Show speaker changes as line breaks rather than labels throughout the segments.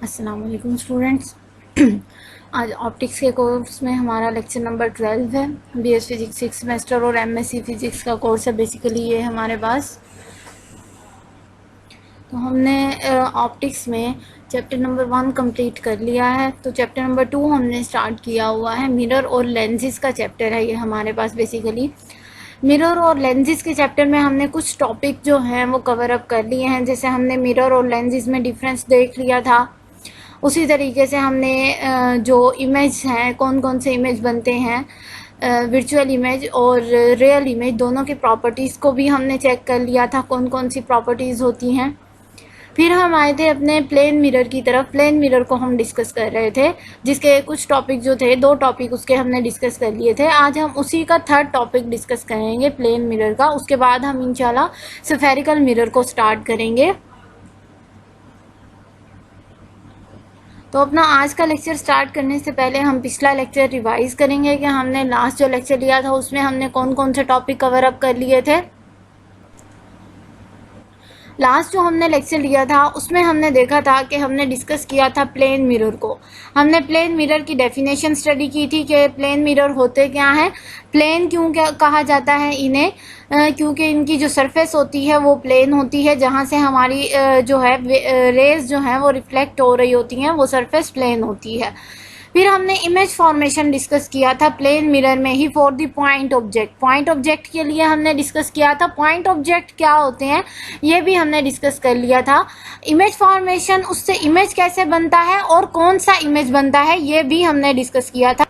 अस्सलाम वालेकुम स्टूडेंट्स। आज ऑप्टिक्स के कोर्स में हमारा लेक्चर नंबर 12 है। बीएस फिजिक्स 6 सेमेस्टर और एमएससी फिजिक्स का कोर्स है। बेसिकली ये हमारे पास तो हमने ऑप्टिक्स में चैप्टर नंबर 1 कंप्लीट कर लिया है। तो चैप्टर नंबर 2 हमने स्टार्ट किया हुआ है। मिरर और लेंसेज का चैप्टर है ये हमारे पास। बेसिकली मिरर और लेंसेज के चैप्टर में हमने कुछ टॉपिक जो हैं वो कवर अप कर लिए हैं। जैसे हमने मिरर और लेंसेज में डिफरेंस देख लिया था, उसी तरीके से हमने जो इमेज हैं, कौन कौन से इमेज बनते हैं, वर्चुअल इमेज और रियल इमेज, दोनों की प्रॉपर्टीज़ को भी हमने चेक कर लिया था, कौन कौन सी प्रॉपर्टीज़ होती हैं। फिर हम आए थे अपने प्लेन मिरर की तरफ। प्लेन मिरर को हम डिस्कस कर रहे थे, जिसके कुछ टॉपिक जो थे, 2 टॉपिक उसके हमने डिस्कस कर लिए थे। आज हम उसी का 3rd टॉपिक डिस्कस करेंगे, प्लेन मिरर का। उसके बाद हम इंशाल्लाह स्फेरिकल मिरर को स्टार्ट करेंगे। तो अपना आज का लेक्चर स्टार्ट करने से पहले हम पिछला लेक्चर रिवाइज करेंगे कि हमने लास्ट जो लेक्चर लिया था उसमें हमने कौन कौन से टॉपिक कवर अप कर लिए थे। लास्ट जो हमने लेक्चर लिया था उसमें हमने देखा था कि हमने डिस्कस किया था प्लेन मिरर को। हमने प्लेन मिरर की डेफिनेशन स्टडी की थी कि प्लेन मिरर होते क्या हैं, प्लेन क्यों क्या कहा जाता है इन्हें, क्योंकि इनकी जो सरफेस होती है वो प्लेन होती है, जहाँ से हमारी जो है रेज जो हैं वो रिफ्लेक्ट हो रही होती हैं, वो सरफेस प्लेन होती है। फिर हमने इमेज फॉर्मेशन डिस्कस किया था प्लेन मिरर में ही for the point object. Point object के लिए हमने डिस्कस किया था पॉइंट ऑब्जेक्ट क्या होते हैं, ये भी हमने डिस्कस कर लिया था। इमेज फॉर्मेशन, उससे इमेज कैसे बनता है और कौन सा इमेज बनता है, ये भी हमने डिस्कस किया था।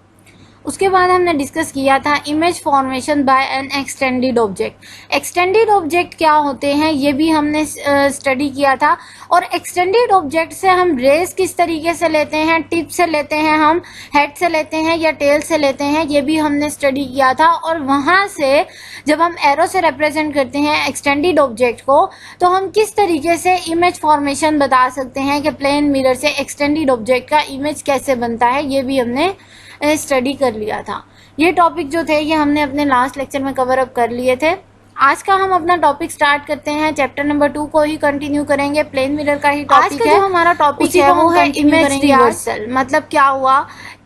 उसके बाद हमने डिस्कस किया था image formation by N extended object. Extended object क्या होते हैं ये भी हमने स्टडी किया था। और एक्सटेंडेड ऑब्जेक्ट से हम रेस किस तरीके से लेते हैं, टिप से लेते हैं, हम हेड से लेते हैं या टेल से लेते हैं, ये भी हमने स्टडी किया था। और वहाँ से जब हम एरो से रिप्रेजेंट करते हैं एक्सटेंडेड ऑब्जेक्ट को, तो हम किस तरीके से इमेज फॉर्मेशन बता सकते हैं कि प्लेन मिरर से एक्सटेंडेड ऑब्जेक्ट का इमेज कैसे बनता है, ये भी हमने स्टडी कर लिया था। ये टॉपिक जो थे ये हमने अपने लास्ट लेक्चर में कवर अप कर लिए थे। आज का हम अपना टॉपिक स्टार्ट करते हैं, चैप्टर नंबर 2 को ही कंटिन्यू करेंगे, प्लेन मिरर का ही टॉपिक है। आज का जो हमारा टॉपिक है वो है इमेज रिवर्सल। मतलब क्या हुआ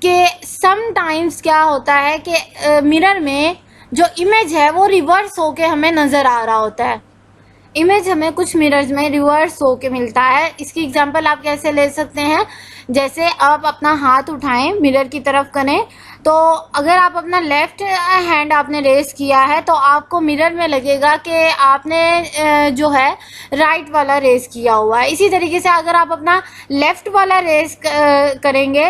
कि समटाइम्स क्या होता है कि मिरर में जो इमेज है वो रिवर्स होके हमें नज़र आ रहा होता है। इमेज हमें कुछ मिरर्स में रिवर्स होके मिलता है। इसकी एग्जांपल आप कैसे ले सकते हैं, जैसे आप अपना हाथ उठाएं, मिरर की तरफ करें, तो अगर आप अपना लेफ्ट हैंड आपने रेस किया है तो आपको मिरर में लगेगा कि आपने जो है राइट वाला रेस किया हुआ है। इसी तरीके से अगर आप अपना लेफ्ट वाला रेस करेंगे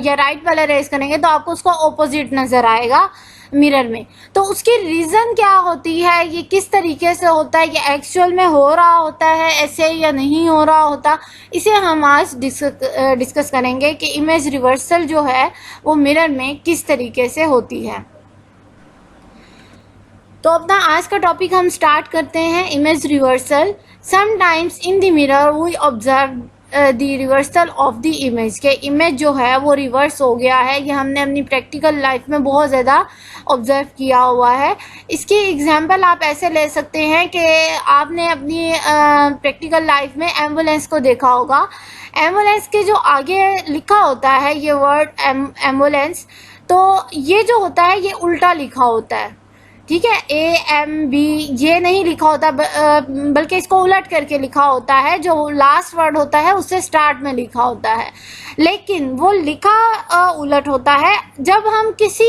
या राइट वाला रेस करेंगे तो आपको उसका ऑपोजिट नज़र आएगा मिरर में। तो उसकी रीज़न क्या होती है, ये किस तरीके से होता है, ये एक्चुअल में हो रहा होता है ऐसे या नहीं हो रहा होता, इसे हम आज डिस्कस करेंगे कि इमेज रिवर्सल जो है वो मिरर में किस तरीके से होती है। तो अपना आज का टॉपिक हम स्टार्ट करते हैं, image reversal. Sometimes in the mirror we observe the reversal of the image, के इमेज जो है वो रिवर्स हो गया है। ये हमने अपनी प्रैक्टिकल लाइफ में बहुत ज़्यादा ऑब्जर्व किया हुआ है। इसकी एग्जांपल आप ऐसे ले सकते हैं कि आपने अपनी प्रैक्टिकल लाइफ में एम्बुलेंस को देखा होगा। एम्बुलेंस के जो आगे लिखा होता है ये वर्ड एम्बुलेंस, तो ये जो होता है ये उल्टा लिखा होता है, ठीक है। AMB ये नहीं लिखा होता, बल्कि इसको उलट करके लिखा होता है। जो लास्ट वर्ड होता है उससे स्टार्ट में लिखा होता है, लेकिन वो लिखा उलट होता है। जब हम किसी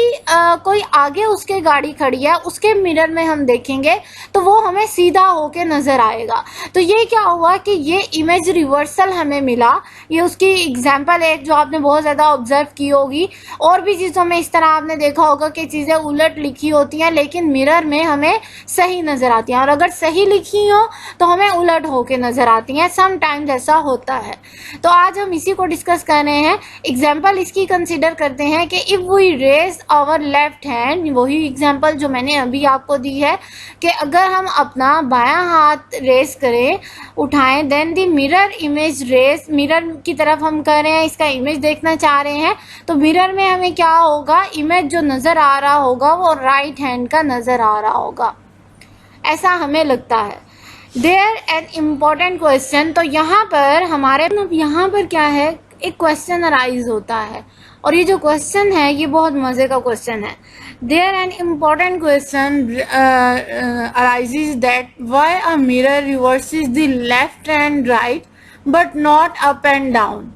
कोई आगे उसके गाड़ी खड़ी है उसके मिरर में हम देखेंगे तो वो हमें सीधा होके नज़र आएगा। तो ये क्या हुआ कि ये इमेज रिवर्सल हमें मिला। ये उसकी एग्जाम्पल है जो आपने बहुत ज़्यादा ऑब्जर्व की होगी। और भी चीज़ों में इस तरह आपने देखा होगा कि चीज़ें उलट लिखी होती हैं लेकिन मिरर में हमें सही नज़र आती हैं, और अगर सही लिखी हो तो हमें उलट होके नज़र आती हैं। समटाइम्स ऐसा होता है। तो आज हम इसी को डिस्कस कर रहे हैं। एग्जाम्पल इसकी कंसिडर करते हैं कि if we raise our left hand, वही एग्जाम्पल जो मैंने अभी आपको दी है कि अगर हम अपना बायां हाथ रेस करें, उठाएं, then the mirror image raise, mirror की तरफ हम कर रहे हैं, इसका इमेज देखना चाह रहे हैं, तो मिरर में हमें क्या होगा, इमेज जो नज़र आ रहा होगा वो राइट हैंड का नज़र आ रहा होगा, ऐसा हमें लगता है। देयर एन इम्पॉर्टेंट क्वेश्चन, तो यहाँ पर क्या है, एक क्वेश्चन अराइज होता है और ये जो क्वेश्चन है ये बहुत मज़े का क्वेश्चन है। There an important question arises that why a mirror reverses the left and right but not up and down.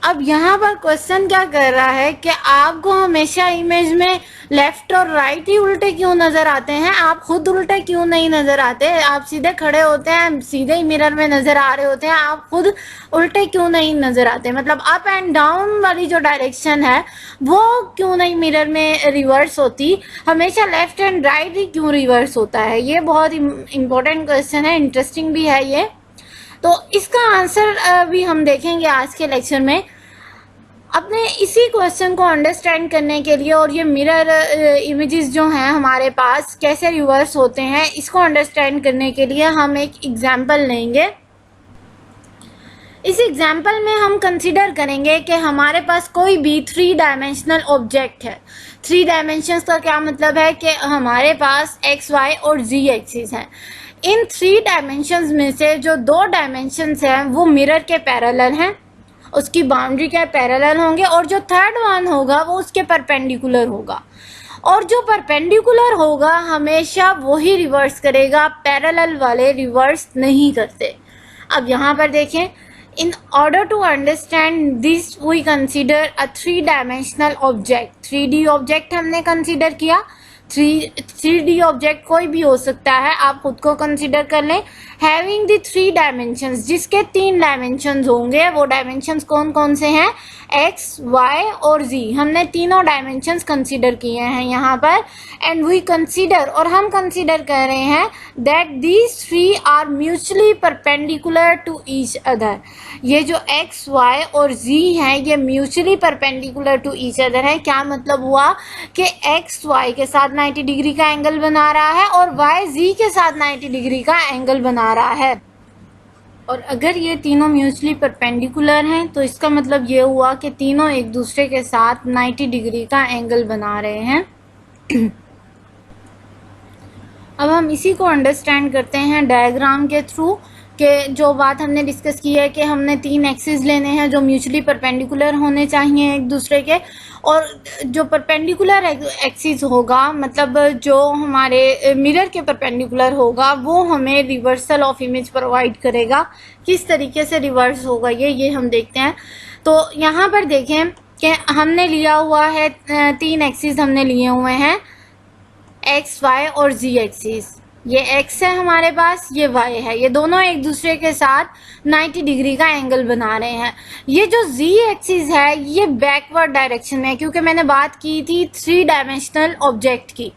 अब यहाँ पर क्वेश्चन क्या कर रहा है कि आपको हमेशा इमेज में लेफ्ट और राइट ही उल्टे क्यों नज़र आते हैं, आप खुद उल्टे क्यों नहीं नज़र आते, आप सीधे खड़े होते हैं, सीधे ही मिरर में नज़र आ रहे होते हैं, आप खुद उल्टे क्यों नहीं नज़र आते, मतलब अप एंड डाउन वाली जो डायरेक्शन है वो क्यों नहीं मिरर में रिवर्स होती, हमेशा लेफ्ट एंड राइट ही क्यों रिवर्स होता है। ये बहुत इम्पोर्टेंट क्वेश्चन है, इंटरेस्टिंग भी है ये। तो इसका आंसर भी हम देखेंगे आज के लेक्चर में। अपने इसी क्वेश्चन को अंडरस्टैंड करने के लिए और ये मिरर इमेजेस जो हैं हमारे पास कैसे रिवर्स होते हैं, इसको अंडरस्टैंड करने के लिए हम एक एग्जाम्पल लेंगे। इस एग्जाम्पल में हम कंसीडर करेंगे कि हमारे पास कोई भी 3 डायमेंशनल ऑब्जेक्ट है। 3 डायमेंशंस का क्या मतलब है कि हमारे पास एक्स, वाई और जी एक्सिस हैं। इन 3 डायमेंशंस में से जो 2 डायमेंशंस हैं वो मिरर के पैरेलल हैं, उसकी बाउंड्री के पैरेलल होंगे, और जो थर्ड वन होगा वो उसके परपेंडिकुलर होगा, और जो परपेंडिकुलर होगा हमेशा वही रिवर्स करेगा, पैरेलल वाले रिवर्स नहीं करते। अब यहाँ पर देखें, in order to understand this we consider a 3-dimensional object। 3D object हमने कंसीडर किया। 3D ऑब्जेक्ट कोई भी हो सकता है, आप खुद को कंसीडर कर लें। हैविंग द 3 डायमेंशंस, जिसके 3 डायमेंशंस होंगे, वो डायमेंशंस कौन कौन से हैं, एक्स, वाई और जी। हमने तीनों डायमेंशंस कंसीडर किए हैं यहाँ पर, एंड वी कंसीडर, और हम कंसीडर कर रहे हैं that these 3 are mutually perpendicular to each other. ये जो एक्स, वाई और जी हैं ये mutually perpendicular to each other है। क्या मतलब हुआ कि एक्स वाई के साथ 90 डिग्री का एंगल बना रहा है और वाई जी के साथ 90 डिग्री का एंगल बना रहा है। और अगर ये तीनों म्यूचुअली परपेंडिकुलर हैं तो इसका मतलब ये हुआ कि तीनों एक दूसरे के साथ 90 डिग्री का एंगल बना रहे हैं। अब हम इसी को अंडरस्टैंड करते हैं डायग्राम के थ्रू, कि जो बात हमने डिस्कस की है कि हमने 3 एक्सिस लेने हैं जो म्यूचुअली परपेंडिकुलर होने चाहिए एक दूसरे के, और जो परपेंडिकुलर एक्सिस होगा, मतलब जो हमारे मिरर के परपेंडिकुलर होगा, वो हमें रिवर्सल ऑफ इमेज प्रोवाइड करेगा। किस तरीके से रिवर्स होगा ये हम देखते हैं। तो यहाँ पर देखें कि हमने लिया हुआ है 3 एक्सिस हमने लिए हुए हैं, एक्स, वाई और जी एक्सिस। ये एक्स है हमारे पास, ये वाई है, ये दोनों एक दूसरे के साथ 90 डिग्री का एंगल बना रहे हैं। ये जो जी एक्सिस है ये बैकवर्ड डायरेक्शन में है, क्योंकि मैंने बात की थी 3 डायमेंशनल ऑब्जेक्ट की।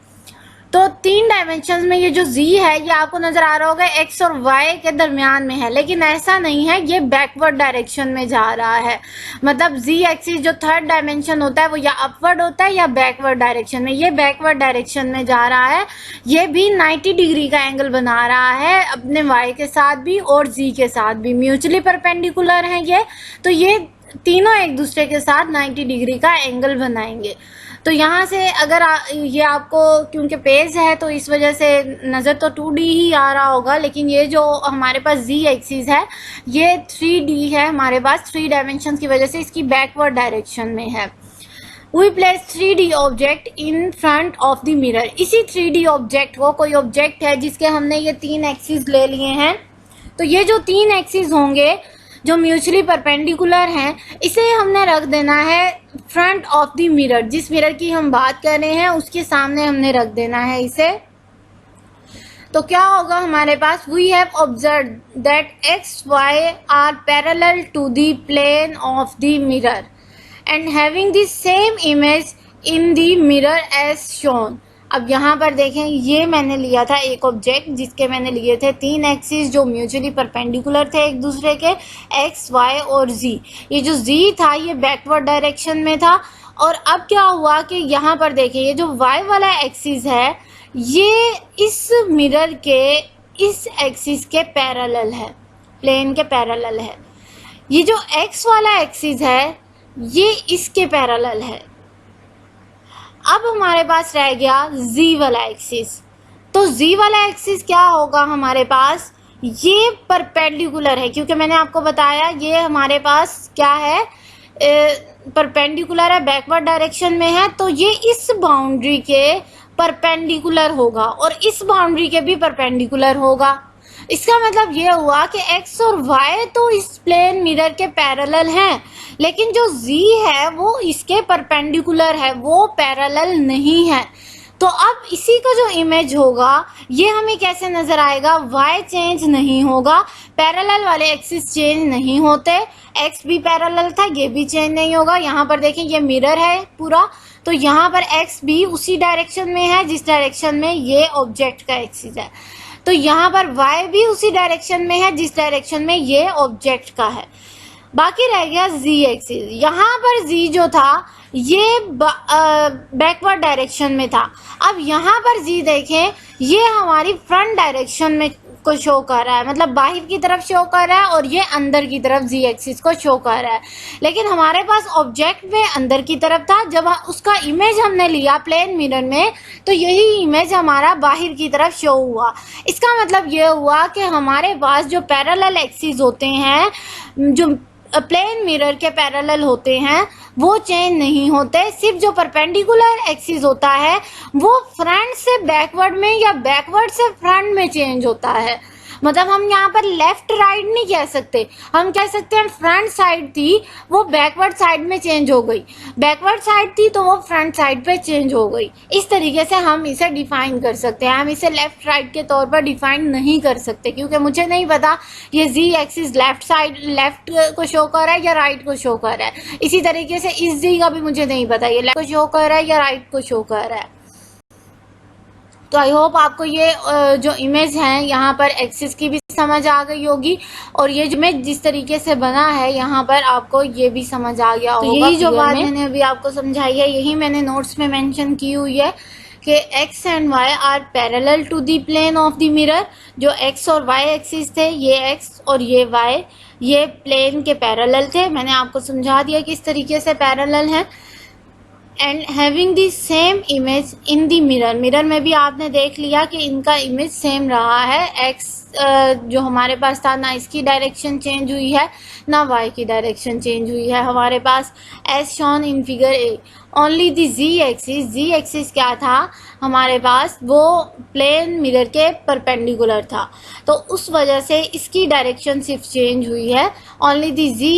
तो 3 डायमेंशंस में ये जो जी है ये आपको नजर आ रहा होगा एक्स और वाई के दरमियान में है, लेकिन ऐसा नहीं है, ये बैकवर्ड डायरेक्शन में जा रहा है। मतलब जी एक्सिस जो 3rd डायमेंशन होता है वो या अपवर्ड होता है या बैकवर्ड डायरेक्शन में, ये बैकवर्ड डायरेक्शन में जा रहा है। ये भी 90 डिग्री का एंगल बना रहा है अपने वाई के साथ भी और जी के साथ भी, म्यूचुअली परपेंडिकुलर हैं ये, तो ये तीनों एक दूसरे के साथ 90 डिग्री का एंगल बनाएंगे। तो यहाँ से अगर ये आपको, क्योंकि पेज है तो इस वजह से नज़र तो 2D ही आ रहा होगा, लेकिन ये जो हमारे पास जी एक्सिस है ये 3D है हमारे पास, 3 डायमेंशन की वजह से इसकी बैकवर्ड डायरेक्शन में है। We place 3D object in front of the mirror. इसी 3D ऑब्जेक्ट को, कोई ऑब्जेक्ट है जिसके हमने ये 3 एक्सिस ले लिए हैं, तो ये जो 3 एक्सिस होंगे जो म्यूचुअली परपेंडिकुलर हैं, इसे हमने रख देना है फ्रंट ऑफ द मिरर। जिस मिरर की हम बात कर रहे हैं उसके सामने हमने रख देना है इसे। तो क्या होगा हमारे पास, we have observe that X Y are parallel to the plane of the mirror and having the same image in the mirror as shown. अब यहाँ पर देखें, ये मैंने लिया था एक ऑब्जेक्ट जिसके मैंने लिए थे 3 एक्सिस जो म्यूचुअली परपेंडिकुलर थे एक दूसरे के, एक्स, वाई और जी। ये जो जी था ये बैकवर्ड डायरेक्शन में था, और अब क्या हुआ कि यहाँ पर देखें ये जो वाई वाला एक्सिस है ये इस मिरर के इस एक्सिस के पैरेलल है, प्लेन के पैरेलल है। ये जो एक्स वाला एक्सिस है ये इसके पैरेलल है। अब हमारे पास रह गया z वाला एक्सिस। तो z वाला एक्सिस क्या होगा हमारे पास, ये परपेंडिकुलर है, क्योंकि मैंने आपको बताया ये हमारे पास क्या है, परपेंडिकुलर है, बैकवर्ड डायरेक्शन में है, तो ये इस बाउंड्री के परपेंडिकुलर होगा और इस बाउंड्री के भी परपेंडिकुलर होगा। इसका मतलब ये हुआ कि x और y तो इस प्लेन मिरर के पैरेलल हैं, लेकिन जो z है वो इसके परपेंडिकुलर है, वो पैरेलल नहीं है। तो अब इसी का जो इमेज होगा ये हमें कैसे नजर आएगा, y चेंज नहीं होगा, पैरेलल वाले एक्सिस चेंज नहीं होते, x भी पैरेलल था, ये भी चेंज नहीं होगा। यहाँ पर देखें ये मिरर है पूरा, तो यहाँ पर x भी उसी डायरेक्शन में है जिस डायरेक्शन में ये ऑब्जेक्ट का एक्सिस है, तो यहाँ पर y भी उसी डायरेक्शन में है जिस डायरेक्शन में ये ऑब्जेक्ट का है। बाकी रह गया z एक्सिस। यहाँ पर z जो था ये बैकवर्ड डायरेक्शन में था। अब यहाँ पर z देखें, ये हमारी फ्रंट डायरेक्शन में को शो कर रहा है, मतलब बाहर की तरफ शो कर रहा है, और ये अंदर की तरफ z एक्सिस को शो कर रहा है। लेकिन हमारे पास ऑब्जेक्ट में अंदर की तरफ था, जब उसका इमेज हमने लिया प्लेन मिरर में तो यही इमेज हमारा बाहर की तरफ शो हुआ। इसका मतलब ये हुआ कि हमारे पास जो पैरेलल एक्सिस होते हैं, जो प्लेन मिरर के पैरेलल होते हैं, वो चेंज नहीं होते। सिर्फ जो परपेंडिकुलर एक्सिस होता है वो फ्रंट से बैकवर्ड में या बैकवर्ड से फ्रंट में चेंज होता है। मतलब हम यहाँ पर लेफ्ट राइट नहीं कह सकते, हम कह सकते हैं फ्रंट साइड थी वो बैकवर्ड साइड में चेंज हो गई, बैकवर्ड साइड थी तो वो फ्रंट साइड पे चेंज हो गई। इस तरीके से हम इसे डिफाइन कर सकते हैं। हम इसे लेफ्ट राइट के तौर पर डिफाइन नहीं कर सकते, क्योंकि मुझे नहीं पता ये z axis left side left को शो कर रहा है या राइट को शो कर रहा है। इसी तरीके से इस z का भी मुझे नहीं पता ये लेफ्ट को शो कर रहा है या राइट को शो कर रहा है। तो आई होप आपको ये जो इमेज है यहाँ पर एक्सिस की भी समझ आ गई होगी, और ये जो इमेज जिस तरीके से बना है यहाँ पर आपको ये भी समझ आ गया होगा। तो यही जो बात मैंने अभी आपको समझाई है यही मैंने नोट्स में मेंशन की हुई है कि x and y are parallel to the plane of the mirror. जो x और y एक्सिस थे, ये x और ये y, ये प्लेन के पैरेलल थे। मैंने आपको समझा दिया किस तरीके से पैरेलल है। And having the same image in the mirror, mirror में भी आपने देख लिया कि इनका इमेज सेम रहा है। x जो हमारे पास था ना इसकी डायरेक्शन चेंज हुई है ना y की डायरेक्शन चेंज हुई है हमारे पास, as shown in figure A. Only the z axis क्या था हमारे पास, वो प्लेन मिरर के परपेंडिकुलर था, तो उस वजह से इसकी डायरेक्शन सिर्फ चेंज हुई है। Only the z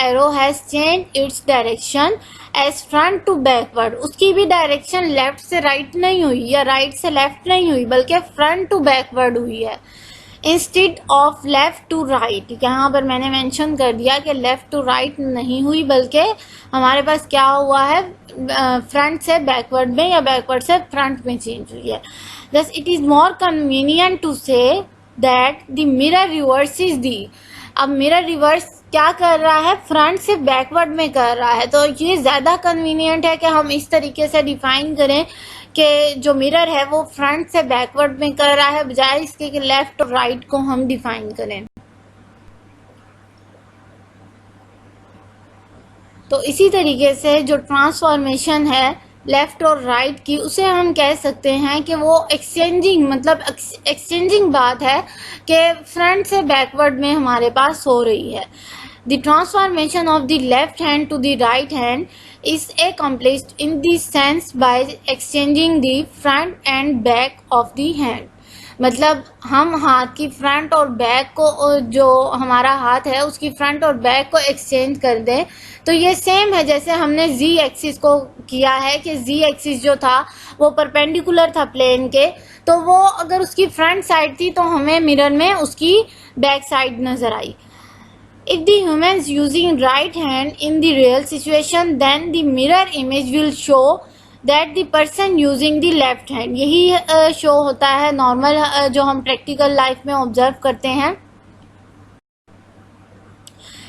arrow has change its direction as front to backward. उसकी भी डायरेक्शन लेफ्ट से राइट नहीं हुई या राइट से लेफ्ट नहीं हुई, बल्कि फ्रंट टू बैकवर्ड हुई है instead of left to right. यहाँ पर मैंने मेंशन कर दिया कि लेफ्ट टू राइट नहीं हुई, बल्कि हमारे पास क्या हुआ है, फ्रंट से बैकवर्ड में या बैकवर्ड से फ्रंट में चेंज हुई है। Thus it is more convenient to say that the mirror reverses the. अब मिरर रिवर्स क्या कर रहा है, फ्रंट से बैकवर्ड में कर रहा है, तो ये ज़्यादा कन्वीनियंट है कि हम इस तरीके से डिफाइन करें कि जो मिरर है वो फ्रंट से बैकवर्ड में कर रहा है, बजाय इसके कि लेफ्ट और राइट को हम डिफाइन करें। तो इसी तरीके से जो ट्रांसफॉर्मेशन है लेफ्ट और राइट की, उसे हम कह सकते हैं कि वो एक्सचेंजिंग, मतलब एक्सचेंजिंग बात है कि फ्रंट से बैकवर्ड में हमारे पास हो रही है। The transformation of the left hand to the right hand is accomplished in this sense by exchanging the front and back of the hand। मतलब हम हाथ की फ्रंट और बैक को, जो हमारा हाथ है उसकी फ्रंट और बैक को एक्सचेंज कर दें, तो ये सेम है जैसे हमने z एक्सिस को किया है कि z एक्सिस जो था वो परपेंडिकुलर था प्लेन के, तो वो अगर उसकी फ्रंट साइड थी तो हमें मिरर में उसकी बैक साइड नज़र आई। If the humans using right hand in the real situation, then the mirror image will show that the person using the left hand। यही शो होता है नॉर्मल जो हम प्रैक्टिकल लाइफ में ऑब्जर्व करते हैं।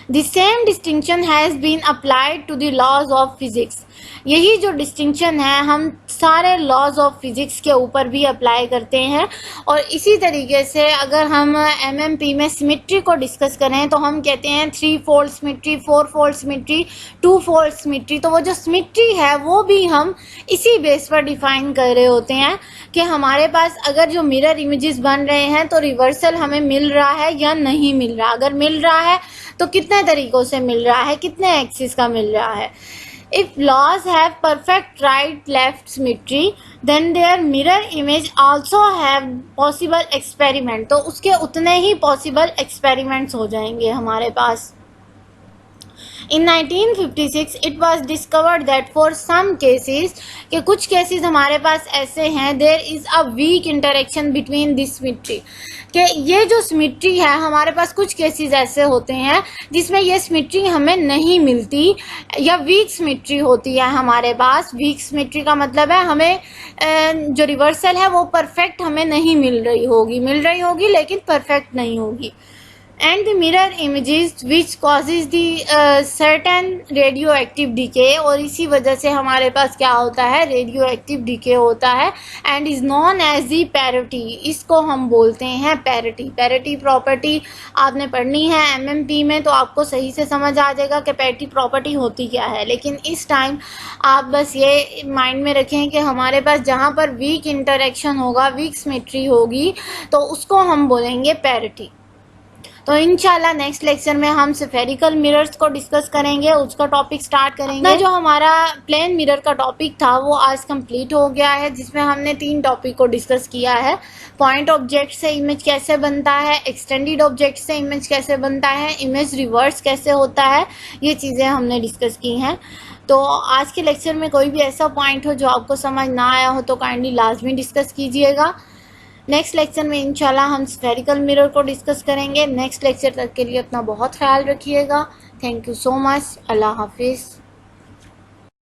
The same distinction has been applied to the laws of physics. यही जो डिस्टिंक्शन है हम सारे लॉज ऑफ फिजिक्स के ऊपर भी अप्लाई करते हैं। और इसी तरीके से अगर हम एमएमपी में सिमेट्री को डिस्कस करें तो हम कहते हैं 3 fold symmetry, 4 fold symmetry, 2 fold symmetry. तो वो जो सिमेट्री है वो भी हम इसी बेस पर डिफाइन कर रहे होते हैं कि हमारे पास अगर जो मिरर इमेजेस बन रहे हैं तो रिवर्सल हमें मिल रहा है या नहीं मिल रहा। अगर मिल रहा है तो कितने तरीकों से मिल रहा है, कितने एक्सिस का मिल रहा है। If laws have perfect right left symmetry, then their mirror image also have possible experiment। तो उसके उतने ही possible experiments हो जाएंगे हमारे पास। In 1956 it was discovered that for some cases, कि कुछ केसेस हमारे पास ऐसे हैं, there is a weak interaction between this symmetry, कि ये जो सिमेट्री है हमारे पास कुछ केसेस ऐसे होते हैं जिसमें ये सिमेट्री हमें नहीं मिलती या वीक सिमेट्री होती है हमारे पास। वीक सिमेट्री का मतलब है हमें जो रिवर्सल है वो परफेक्ट हमें नहीं मिल रही होगी लेकिन परफेक्ट नहीं होगी। and the mirror images which causes the certain radioactive decay, और इसी वजह से हमारे पास क्या होता है, रेडियो एक्टिव डिके होता है and is known as the parity। इसको हम बोलते हैं पैरिटी। पैरिटी प्रॉपर्टी आपने पढ़नी है एमएमपी में तो आपको सही से समझ आ जाएगा कि पैरिटी प्रॉपर्टी होती क्या है। लेकिन इस टाइम आप बस ये माइंड में रखें कि हमारे पास जहाँ पर वीक इंटरेक्शन होगा, वीक सिमेट्री होगी, तो उसको हम बोलेंगे पैरिटी। तो इंशाल्लाह नेक्स्ट लेक्चर में हम स्फेरिकल मिरर्स को डिस्कस करेंगे, उसका टॉपिक स्टार्ट करेंगे। जो हमारा प्लेन मिरर का टॉपिक था वो आज कंप्लीट हो गया है, जिसमें हमने 3 टॉपिक को डिस्कस किया है। पॉइंट ऑब्जेक्ट से इमेज कैसे बनता है, एक्सटेंडेड ऑब्जेक्ट से इमेज कैसे बनता है, इमेज रिवर्स कैसे होता है, ये चीज़ें हमने डिस्कस की हैं। तो आज के लेक्चर में कोई भी ऐसा पॉइंट हो जो आपको समझ ना आया हो तो काइंडली लाजमी डिस्कस कीजिएगा। नेक्स्ट लेक्चर में इंशाल्लाह हम स्फेरिकल मिरर को डिस्कस करेंगे। नेक्स्ट लेक्चर तक के लिए अपना बहुत ख्याल रखिएगा। Thank you so much. अल्लाह हाफिज़।